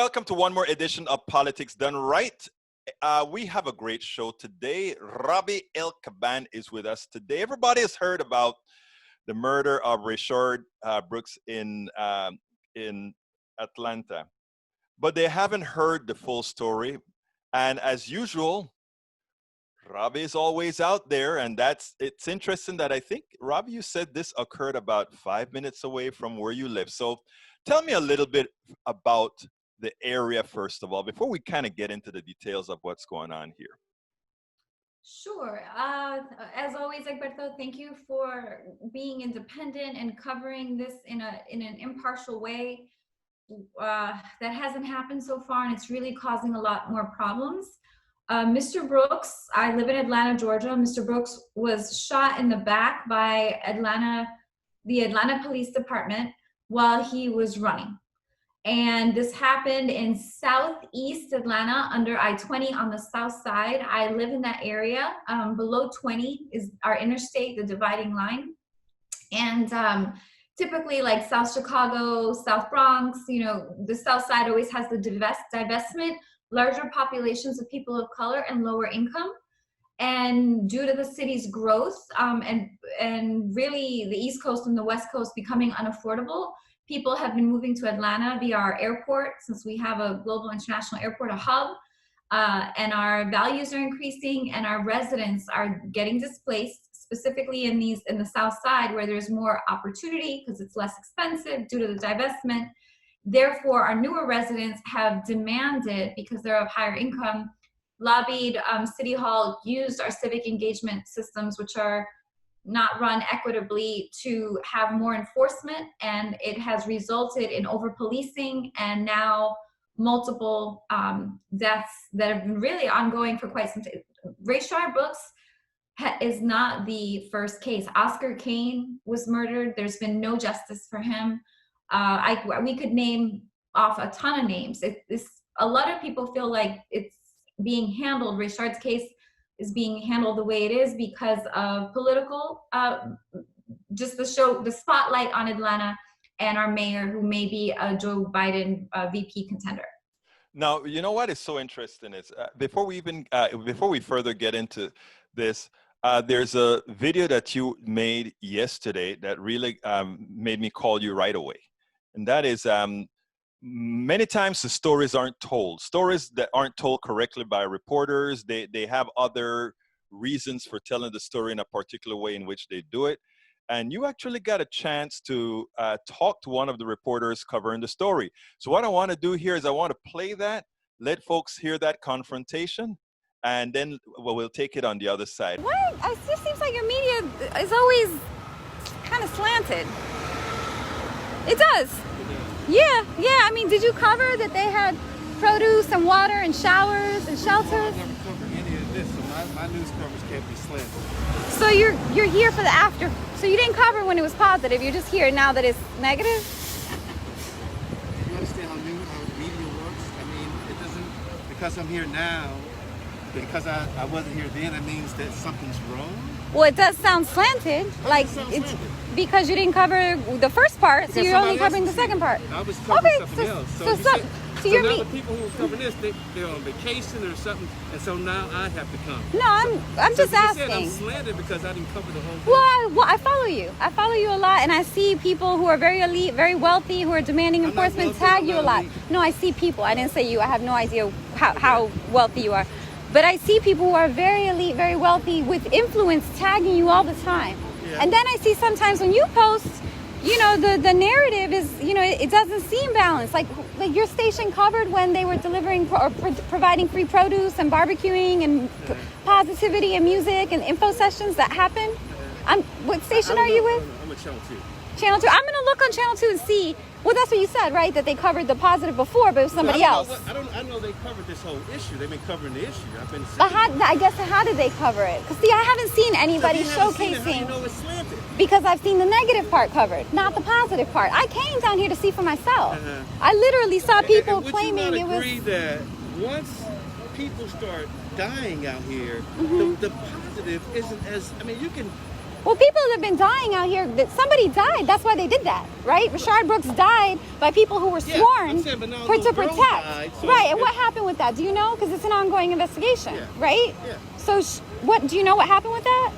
Welcome to one more edition of Politics Done Right. We have a great show today. Robby Caban is with us today. Everybody has heard about the murder of Rayshard Brooks in Atlanta, but they haven't heard the full story. And as usual, Robby is always out there, and it's interesting that I think, Robby, you said this occurred about 5 minutes away from where you live. So tell me a little bit about the area, first of all, before we kind of get into the details of what's going on here. Sure. As always, Egberto, thank you for being independent and covering this in an impartial way. That hasn't happened so far, and it's really causing a lot more problems. Mr. Brooks, I live in Atlanta, Georgia. Mr. Brooks was shot in the back by the Atlanta Police Department while he was running. And this happened in southeast Atlanta under I-20 on the south side. I live in that area. Below 20 is our interstate, the dividing line. And typically like South Chicago, South Bronx, the south side always has the divestment, larger populations of people of color and lower income. And due to the city's growth and really the East Coast and the West Coast becoming unaffordable, people have been moving to Atlanta via our airport, since we have a global international airport, a hub, and our values are increasing and our residents are getting displaced, specifically in the South Side where there's more opportunity because it's less expensive due to the divestment. Therefore, our newer residents have demanded, because they're of higher income, lobbied City Hall, used our civic engagement systems, which are not run equitably, to have more enforcement, and it has resulted in over-policing and now multiple deaths that have been really ongoing for quite some time. Rayshard Brooks is not the first case. Oscar Kane was murdered. There's been no justice for him. We could name off a ton of names. A lot of people feel like it's being handled, Rayshard's case is being handled the way it is because of political, just the spotlight on Atlanta and our mayor, who may be a Joe Biden VP contender. Now, you know what is so interesting is before we further get into this, there's a video that you made yesterday that really made me call you right away. And that is, many times the stories aren't told. Stories that aren't told correctly by reporters, they have other reasons for telling the story in a particular way in which they do it. And you actually got a chance to talk to one of the reporters covering the story. So what I want to do here is I want to play that, let folks hear that confrontation, and then we'll take it on the other side. What? It just seems like your media is always kind of slanted. It does. Yeah. I mean, did you cover that they had produce and water and showers and shelters? Well, I've never covered any of this, so my news coverage can't be slanted. So you're here for the after. So you didn't cover when it was positive. You're just here now that it's negative? Do you understand how media works? I mean, it doesn't, because I'm here now, because I wasn't here then, it means that something's wrong? Well, it does sound slanted. Like it's because you didn't cover the first part, because so you're only covering the second part. I was covering something else. So now the people who are covering this, they're on vacation or something, and so now I have to come. No, I'm just asking. You said I'm slanted because I didn't cover the whole thing. Well, I follow you. I follow you a lot, and I see people who are very elite, very wealthy, who are demanding enforcement tag you a lot. No, I see people. I didn't say you. I have no idea how wealthy you are. But I see people who are very elite, very wealthy, with influence tagging you all the time. Yeah. And then I see sometimes when you post, the narrative is, it doesn't seem balanced. Like your station covered when they were delivering or providing free produce and barbecuing and positivity and music and info sessions that happen. What station are you with? I'm at Channel 2. Channel 2. I'm going to look on Channel 2 and see. Well, that's what you said, right? That they covered the positive before, but it was somebody else. I know they covered this whole issue. They've been covering the issue. I've been. But how did they cover it? Because see, I haven't seen anybody showcasing. How do you know it's slanted? Because I've seen the negative part covered, not the positive part. I came down here to see for myself. I literally saw people claiming it was. Would you not agree that once people start dying out here, the positive isn't as. I mean, you can Well, people have been dying out here. Somebody died. That's why they did that, right? Rashard Brooks died by people who were sworn saying, but now to those protect. girls died, so Right, and what happened with that? Do you know? Because it's an ongoing investigation, right? Yeah. So what, do you know what happened with that?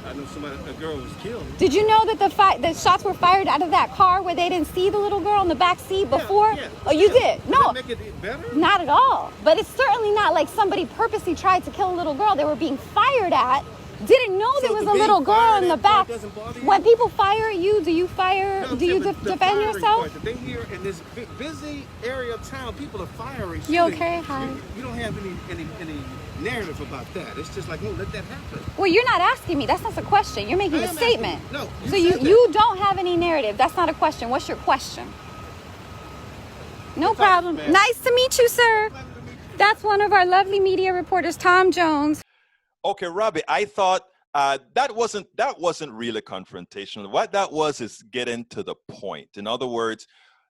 I know a girl was killed. Did you know that the shots were fired out of that car where they didn't see the little girl in the back seat before? Yeah. Oh, you did? Does No. that make it better? Not at all. But it's certainly not like somebody purposely tried to kill a little girl. They were being fired at. Didn't know there was a little girl in the back. When people fire at you, do you fire? No, do you the defend firing yourself? part, that they here in this busy area of town, people are firing. You shooting. okay? Hi. You don't have any narrative about that. It's just like, oh, let that happen. Well, you're not asking me. That's not a question. You're making I a am statement. asking. No, So said that. you don't have any narrative. That's not a question. What's your question? No problem. man. Nice to meet you, sir. That's one of our lovely media reporters, Tom Jones. Okay, Robby, I thought that wasn't really confrontational. What that was is getting to the point. In other words,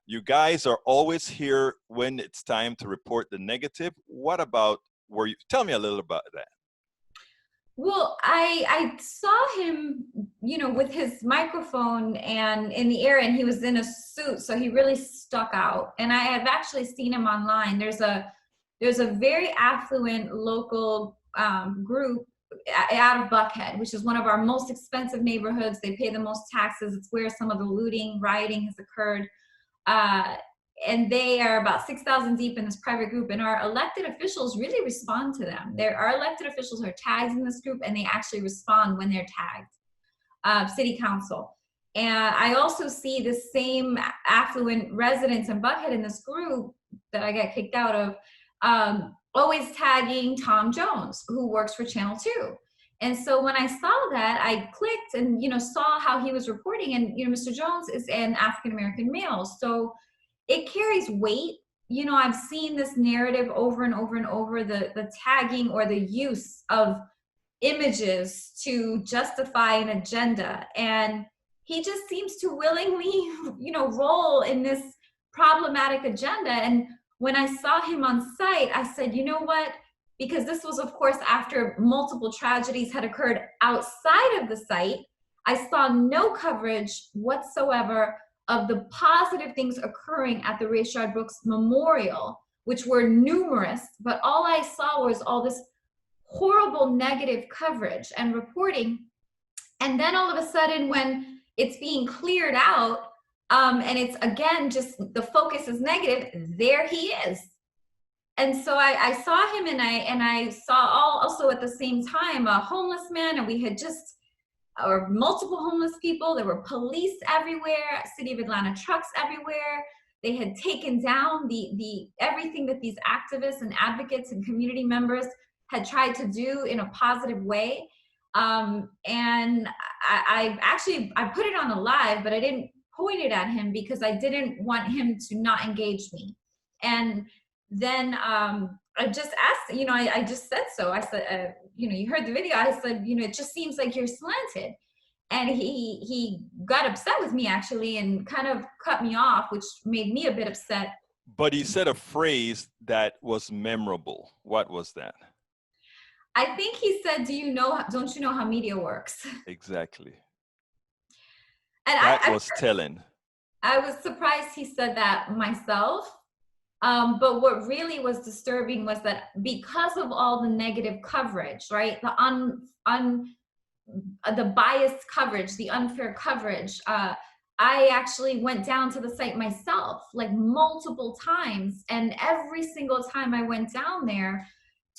you guys are always here when it's time to report the negative. What about tell me a little about that. Well, I saw him, with his microphone and in the air, and he was in a suit, so he really stuck out. And I have actually seen him online. There's a very affluent local group out of Buckhead, which is one of our most expensive neighborhoods. They pay the most taxes. It's where some of the looting, rioting has occurred. And they are about 6,000 deep in this private group, and our elected officials really respond to them. Our elected officials are tagged in this group, and they actually respond when they're tagged, city council. And I also see the same affluent residents in Buckhead in this group that I got kicked out of, always tagging Tom Jones, who works for Channel 2. And so when I saw that, I clicked and, saw how he was reporting. And, Mr. Jones is an African-American male. So it carries weight. I've seen this narrative over and over and over, the tagging or the use of images to justify an agenda. And he just seems to willingly, roll in this problematic agenda. And when I saw him on site, I said, you know what? Because this was, of course, after multiple tragedies had occurred outside of the site, I saw no coverage whatsoever of the positive things occurring at the Rayshard Brooks Memorial, which were numerous, but all I saw was all this horrible negative coverage and reporting. And then all of a sudden, when it's being cleared out, and it's, again, just the focus is negative, there he is. And so I saw him, and I saw also at the same time a homeless man, and we had or multiple homeless people. There were police everywhere, City of Atlanta trucks everywhere. They had taken down the everything that these activists and advocates and community members had tried to do in a positive way. And I put it on a live, but I didn't point it at him because I didn't want him to not engage me. And then I just asked, I just said so. I said, you heard the video. I said, it just seems like you're slanted. And he got upset with me, actually, and kind of cut me off, which made me a bit upset. But he said a phrase that was memorable. What was that? I think he said, don't you know how media works? Exactly. And that was telling. I was surprised he said that myself. But what really was disturbing was that because of all the negative coverage, right? The biased coverage, the unfair coverage, I actually went down to the site myself, like multiple times. And every single time I went down there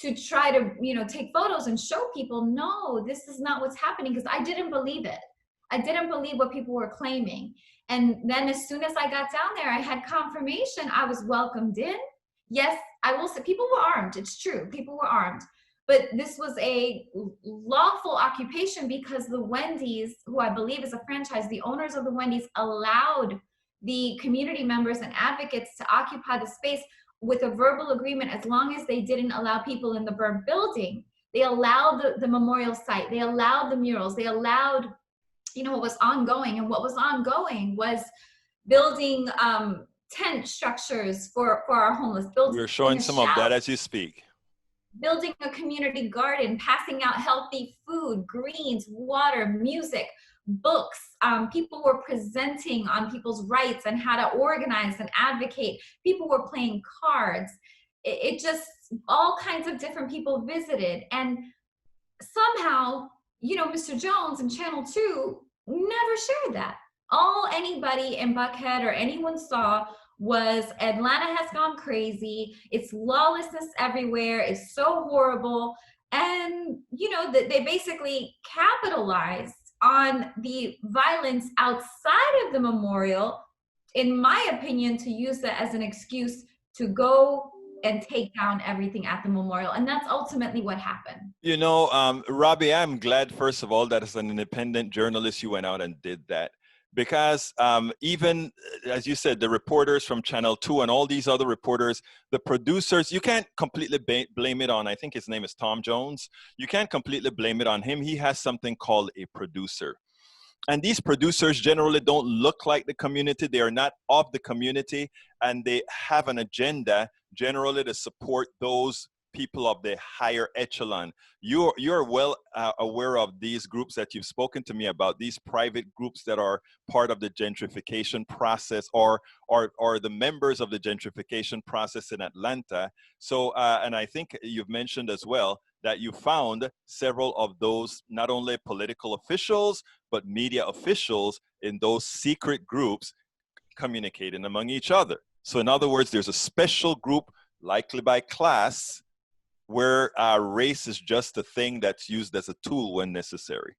to try to, take photos and show people, no, this is not what's happening, because I didn't believe it. I didn't believe what people were claiming. And then as soon as I got down there, I had confirmation. I was welcomed in. Yes, I will say people were armed. It's true. People were armed. But this was a lawful occupation because the Wendy's, who I believe is a franchise, the owners of the Wendy's allowed the community members and advocates to occupy the space with a verbal agreement as long as they didn't allow people in the burnt building. They allowed the memorial site. They allowed the murals. They allowed what was ongoing. And what was ongoing was building tent structures for our homeless. We're showing some of that as you speak. building a community garden, passing out healthy food, greens, water, music, books. People were presenting on people's rights and how to organize and advocate. People were playing cards. It just, all kinds of different people visited. And somehow, you know, Mr. Jones and Channel 2 never shared that. All anybody in Buckhead or anyone saw was Atlanta has gone crazy. It's lawlessness everywhere. It's so horrible. And, you know, they basically capitalized on the violence outside of the memorial, in my opinion, to use that as an excuse to go and take down everything at the memorial. And that's ultimately what happened. You know, Robby, I'm glad, first of all, that as an independent journalist, you went out and did that. Because even, as you said, the reporters from Channel 2 and all these other reporters, the producers, you can't completely blame it on, I think his name is Tom Jones. You can't completely blame it on him. He has something called a producer. And these producers generally don't look like the community. They are not of the community, and they have an agenda generally to support those people of the higher echelon. You're well aware of these groups that you've spoken to me about, these private groups that are part of the gentrification process or the members of the gentrification process in Atlanta. So, and I think you've mentioned as well that you found several of those, not only political officials, but media officials in those secret groups communicating among each other. So in other words, there's a special group, likely by class, where race is just a thing that's used as a tool when necessary.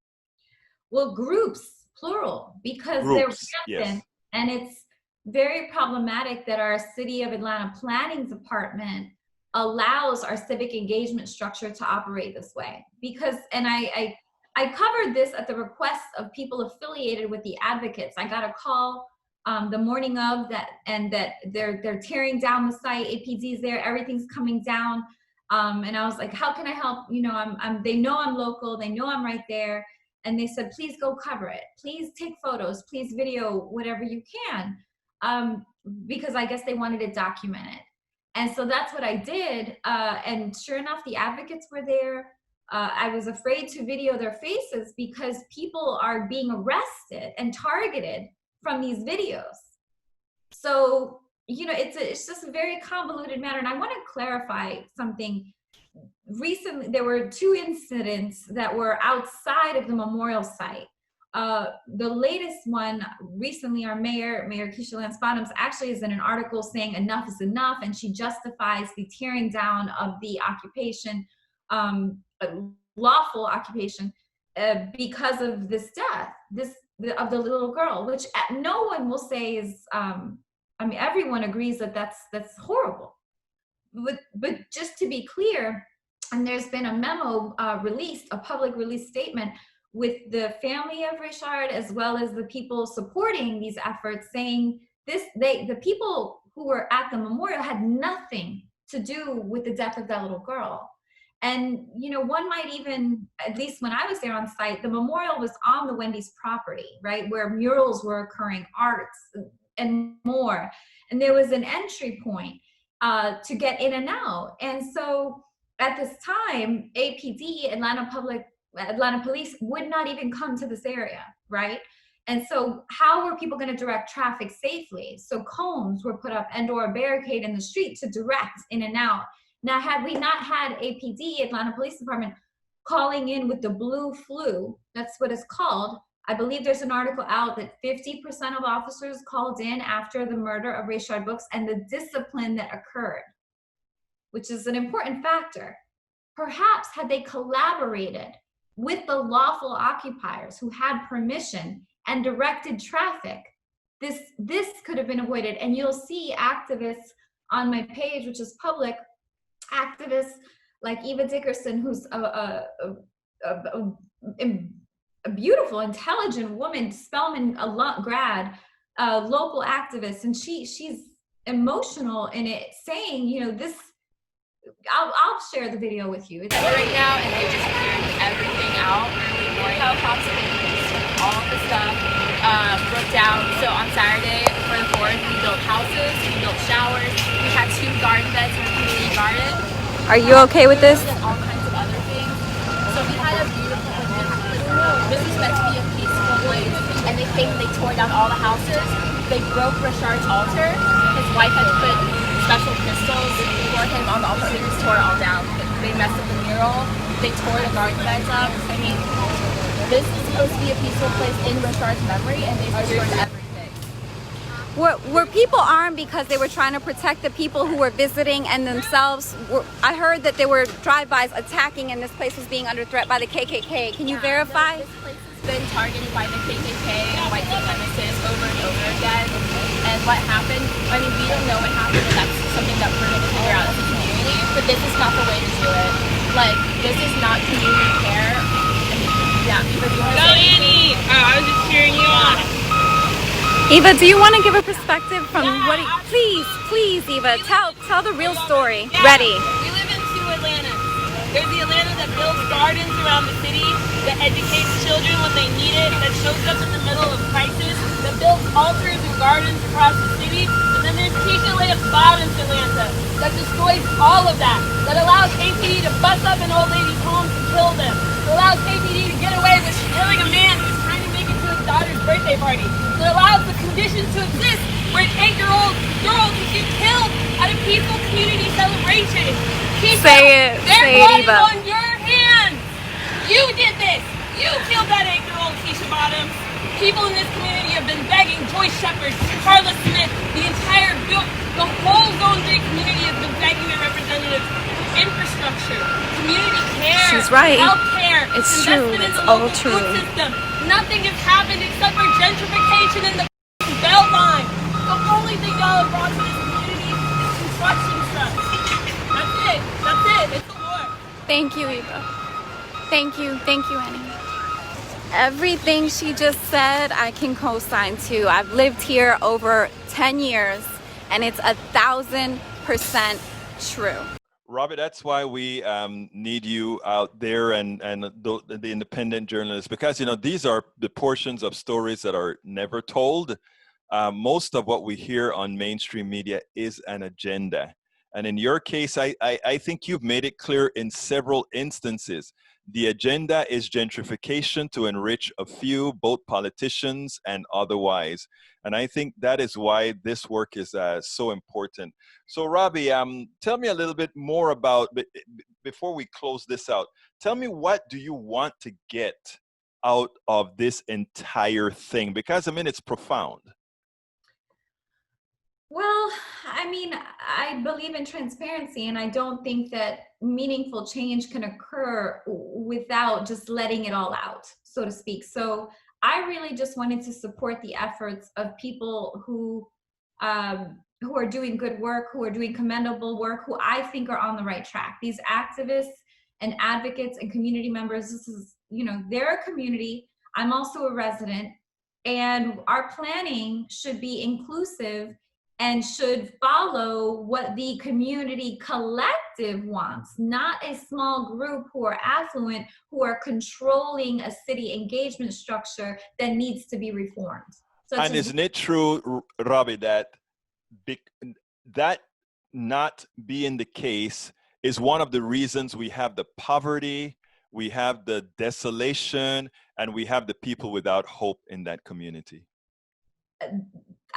Well, groups, plural, because they're rampant, yes. And it's very problematic that our City of Atlanta Planning Department allows our civic engagement structure to operate this way. Because, and I covered this at the request of people affiliated with the advocates. I got a call the morning of that, and that they're tearing down the site. APD's there, everything's coming down. And I was like, how can I help? You know, they know I'm local, they know I'm right there. And they said, please go cover it. Please take photos, please video whatever you can. Because I guess they wanted it documented. And so that's what I did. And sure enough, the advocates were there. I was afraid to video their faces because people are being arrested and targeted from these videos. So, you know, it's just a very convoluted matter. And I want to clarify something. Recently, there were 2 incidents that were outside of the memorial site. The latest one recently, our mayor Keisha Lance Bottoms, actually is in an article saying enough is enough, and she justifies the tearing down of the occupation, lawful occupation, because of this death, of the little girl, which no one will say is, I mean, everyone agrees that that's horrible. But just to be clear, and there's been a memo released, a public release statement with the family of Richard, as well as the people supporting these efforts, saying the people who were at the memorial had nothing to do with the death of that little girl. And, you know, one might even, at least when I was there on site, the memorial was on the Wendy's property, right, where murals were occurring, arts and more. And there was an entry point to get in and out. And so at this time, APD, Atlanta Police, would not even come to this area, right? And so how were people going to direct traffic safely? So cones were put up and/or a barricade in the street to direct in and out. Now, had we not had APD, Atlanta Police Department, calling in with the blue flu, that's what it's called. I believe there's an article out that 50% of officers called in after the murder of Rayshard Brooks and the discipline that occurred, which is an important factor. Perhaps had they collaborated with the lawful occupiers who had permission and directed traffic, this could have been avoided. And you'll see activists on my page, which is public, activists like Eva Dickerson, who's a beautiful, intelligent woman, Spelman grad, local activist, and she's emotional in it, saying, you know, this. I'll share the video with you. It's right now, and they're just clearing everything out early morning. Helicopters, all the stuff broke down. So on Saturday for the 4th, we built houses, we built showers, we had 2 garden beds in a community garden. Are you okay with this? And all kinds of other things. So we had a beautiful, this was meant to be a peaceful place, and they came and they tore down all the houses. They broke Rashard's altar. His wife had put special crystals for him on the altar. They just tore it all down. They messed up the mural. They tore the garden beds up. I mean, this is supposed to be a peaceful place in Rashard's memory, and they destroyed everything. Were people armed because they were trying to protect the people who were visiting and themselves? I heard that there were drive-bys attacking and this place was being under threat by the KKK. Can you verify? This place has been targeted by the KKK and white supremacists over and over again. And what happened, I mean, we don't know what happened, and that's something that we're going to figure out as a community, but this is not the way to do it. Like, this is not community care. And, yeah, Eva, do you want to say anything? Annie! I was just cheering you on. Eva, do you want to give a perspective from what? Please, Eva, tell the real story. Yeah. Ready? We live in two Atlantas. There's the Atlanta that builds gardens around the city, that educates children when they need it, that shows up in the middle of crisis, that builds altars and gardens across the city. And then there's Keisha Leah's Bottoms Atlanta that destroys all of that, that allows KPD to bust up in old ladies' homes and kill them, that allows KPD to get away with killing a man who's trying to make it to his daughter's birthday party, that allows the conditions to exist where an 8-year-old girl can get killed at a peaceful community celebration. Keisha, Say it, blood is Eva. on your hands. You did this. You killed that 8-year-old Keisha Bottoms. People in this community have been begging. Joyce Shepard, Carla Smith, the whole Zone 3 community has been begging their representatives. Infrastructure, community care, She's right. healthcare, It's true. investment in It's the all local true. food system. Nothing has happened except for gentrification in the belt line. The only thing y'all have brought to this community is construction stuff. That's it. It's the war. Thank you, Eva. Thank you, Annie. Everything she just said, I can co-sign to. I've lived here over 10 years, and it's 1,000% true. Robby, that's why we need you out there and the independent journalists, because, you know, these are the portions of stories that are never told. Most of what we hear on mainstream media is an agenda. And in your case, I think you've made it clear in several instances. The agenda is gentrification to enrich a few, both politicians and otherwise. And I think that is why this work is so important. So Robby, tell me a little bit more about, before we close this out, tell me, what do you want to get out of this entire thing? Because, I mean, it's profound. Well, I mean, I believe in transparency, and I don't think that meaningful change can occur without just letting it all out, so to speak. So I really just wanted to support the efforts of people who are doing good work, who are doing commendable work, who I think are on the right track. These activists and advocates and community members, this is, you know, they're a community. I'm also a resident, and our planning should be inclusive and should follow what the community collective wants, not a small group who are affluent, who are controlling a city engagement structure that needs to be reformed. So and isn't it true, Robby, that that not being the case is one of the reasons we have the poverty, we have the desolation, and we have the people without hope in that community?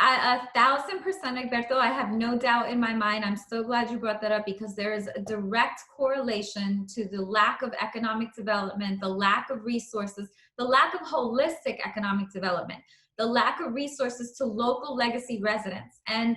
1,000%, Egberto. I have no doubt in my mind. I'm so glad you brought that up, because there is a direct correlation to the lack of economic development, the lack of resources, the lack of holistic economic development, the lack of resources to local legacy residents, and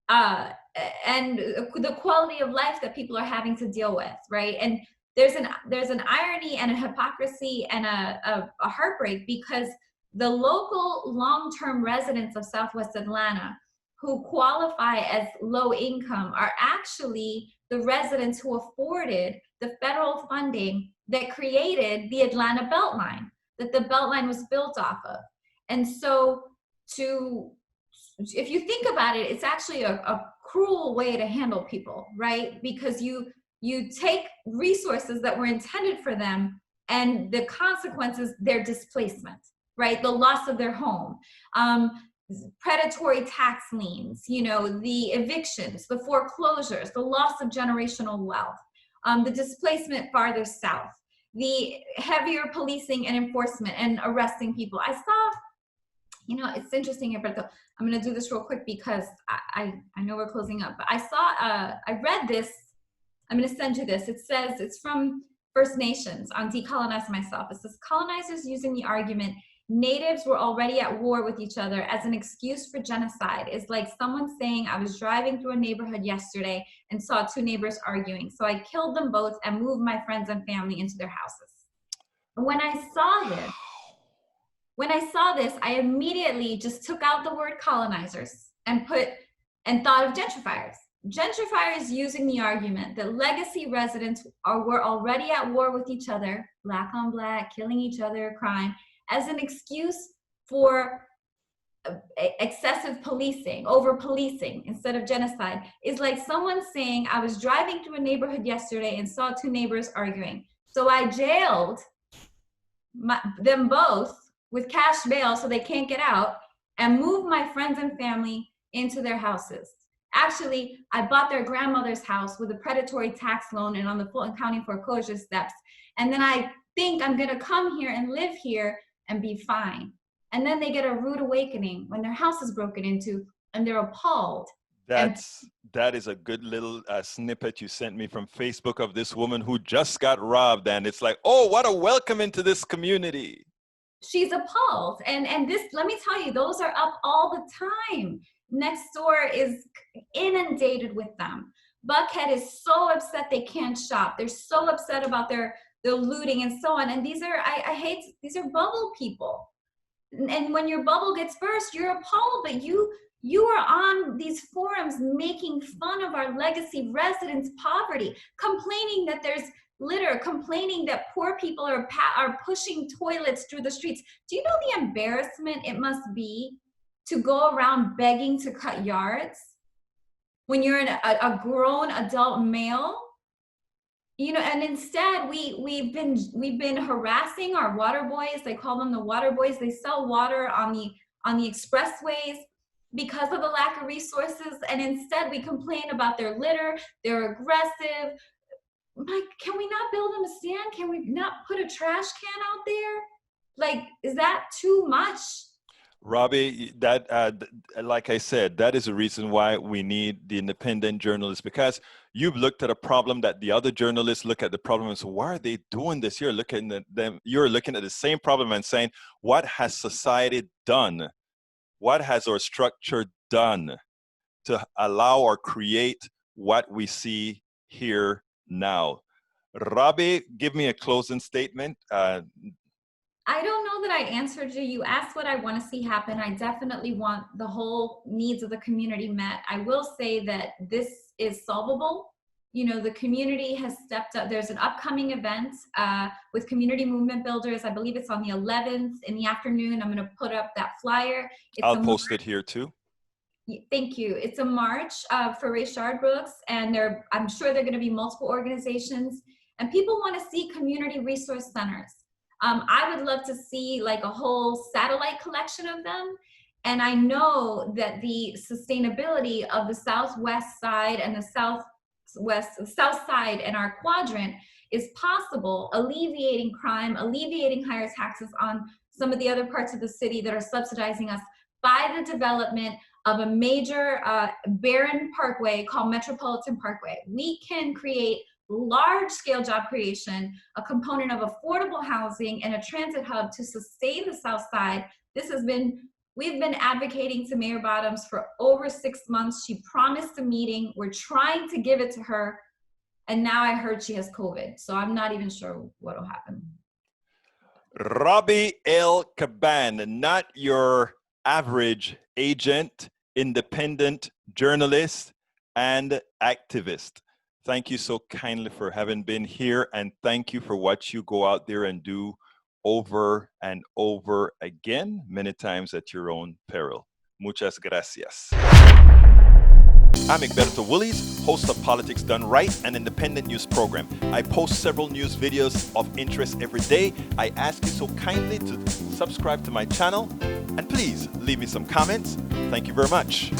the quality of life that people are having to deal with, right? And there's an irony and a hypocrisy and a heartbreak, because the local long-term residents of Southwest Atlanta who qualify as low income are actually the residents who afforded the federal funding that created the Atlanta Beltline, that the Beltline was built off of. And so if you think about it, it's actually a cruel way to handle people, right? Because you take resources that were intended for them, and the consequences, their displacement, right? The loss of their home, predatory tax liens, you know, the evictions, the foreclosures, the loss of generational wealth. the displacement farther south, the heavier policing and enforcement and arresting people. I saw, you know, it's interesting, Alberto. I'm going to do this real quick because I know we're closing up, but I saw, I read this. I'm going to send you this. It says, it's from First Nations on Decolonizing Myself. It says, colonizers using the argument natives were already at war with each other as an excuse for genocide is like someone saying, I was driving through a neighborhood yesterday and saw two neighbors arguing. So I killed them both and moved my friends and family into their houses. When I saw this, I immediately just took out the word colonizers and thought of gentrifiers. Gentrifiers using the argument that legacy residents were already at war with each other, black on black, killing each other, crime, as an excuse for excessive policing, over policing instead of genocide, is like someone saying, I was driving through a neighborhood yesterday and saw two neighbors arguing. So I jailed them both with cash bail so they can't get out and moved my friends and family into their houses. Actually, I bought their grandmother's house with a predatory tax loan and on the Fulton County foreclosure steps. And then I think I'm gonna come here and live here and be fine. And then they get a rude awakening when their house is broken into and they're appalled. That is a good little snippet you sent me from Facebook of this woman who just got robbed, and it's like, oh, what a welcome into this community. She's appalled. And this, let me tell you, those are up all the time. Next door is inundated with them. Buckhead is so upset they can't shop. They're so upset about their looting and so on. And these are, I hate, these are bubble people. And when your bubble gets burst, you're appalled, but you are on these forums making fun of our legacy residents' poverty, complaining that there's litter, complaining that poor people are pushing toilets through the streets. Do you know the embarrassment it must be to go around begging to cut yards when you're a grown adult male? You know, and instead we've been harassing our water boys. They call them the water boys. They sell water on the expressways because of the lack of resources. And instead we complain about their litter. They're aggressive. Like, can we not build them a stand? Can we not put a trash can out there? Like, is that too much? Robby, that like I said, that is the reason why we need the independent journalists, because you've looked at a problem that the other journalists look at the problem and say, why are they doing this? You're looking at them, you're looking at the same problem and saying, what has society done? What has our structure done to allow or create what we see here now? Robby, give me a closing statement. I don't know that I answered you. You asked what I want to see happen. I definitely want the whole needs of the community met. I will say that this is solvable. You know, the community has stepped up. There's an upcoming event with community movement builders. I believe it's on the 11th in the afternoon. I'm going to put up that flyer. I'll post it here too. Thank you. It's a march for Rayshard Brooks, and I'm sure there are going to be multiple organizations, and people want to see community resource centers. I would love to see like a whole satellite collection of them. And I know that the sustainability of the Southwest side and the South side and our quadrant is possible, alleviating crime, alleviating higher taxes on some of the other parts of the city that are subsidizing us by the development of a major barren parkway called Metropolitan Parkway. We can create large-scale job creation, a component of affordable housing, and a transit hub to sustain the South Side. We've been advocating to Mayor Bottoms for over 6 months. She promised a meeting. We're trying to give it to her, and now I heard she has COVID, so I'm not even sure what will happen. Robby Caban, not your average agent, independent journalist, and activist. Thank you so kindly for having been here, and thank you for what you go out there and do over and over again, many times at your own peril. Muchas gracias. I'm Egberto Willies, host of Politics Done Right, an independent news program. I post several news videos of interest every day. I ask you so kindly to subscribe to my channel, and please leave me some comments. Thank you very much.